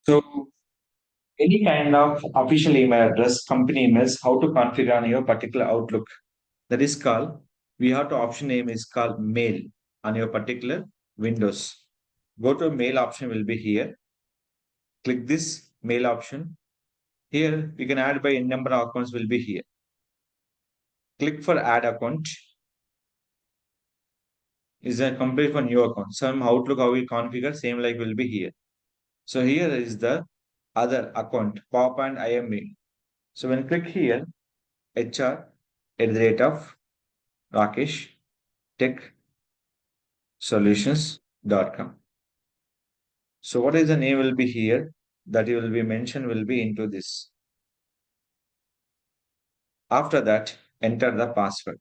So any kind of official email address, company emails, how to configure on your particular Outlook. That is called, we have to option name is called mail on your particular Windows. Go to mail option will be here. Click this mail option. Here we can add by n number of accounts will be here. Click for add account. Is a complete for new account. Some Outlook how we configure same like will be here. So here is the other account pop and IME. So when click here HR at the rate of Rakesh Tech Solutions.com. So what is the name will be here that you will be mentioned will be into this. After that, enter the password.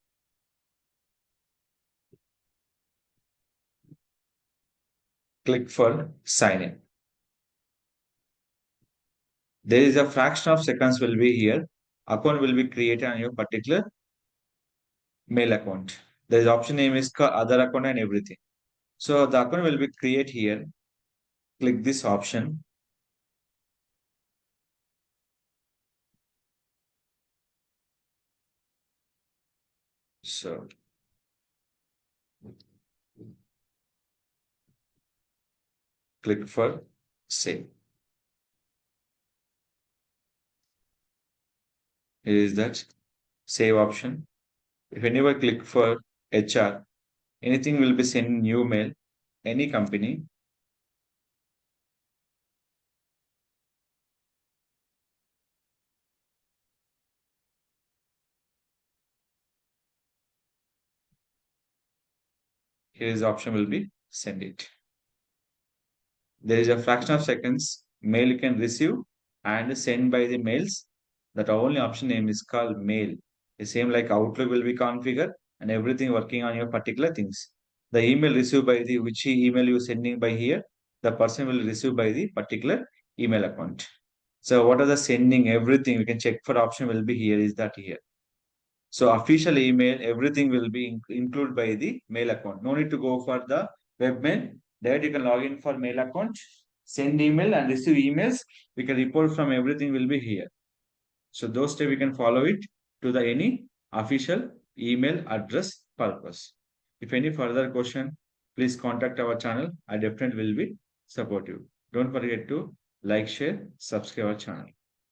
Click for sign in. There is a fraction of seconds will be here. Account will be created on your particular mail account. There is option name is other account and everything. So the account will be create here. Click this option. So click for save. Here is that save option. If anyone click for HR, anything will be sent new mail, any company. Here is the option will be send it. There is a fraction of seconds mail you can receive and send by the mails. That only option name is called mail. The same like Outlook will be configured and everything working on your particular things. The email received by the which email you sending by here, the person will receive by the particular email account. So what are the sending everything we can check for option will be here is that here. So official email, everything will be included by the mail account. No need to go for the webmail. There you can log in for mail account, send email and receive emails. We can report from everything will be here. So those steps we can follow it to the any official email address purpose. If any further question, please contact our channel. I definitely will be supportive. Don't forget to like, share, subscribe our channel.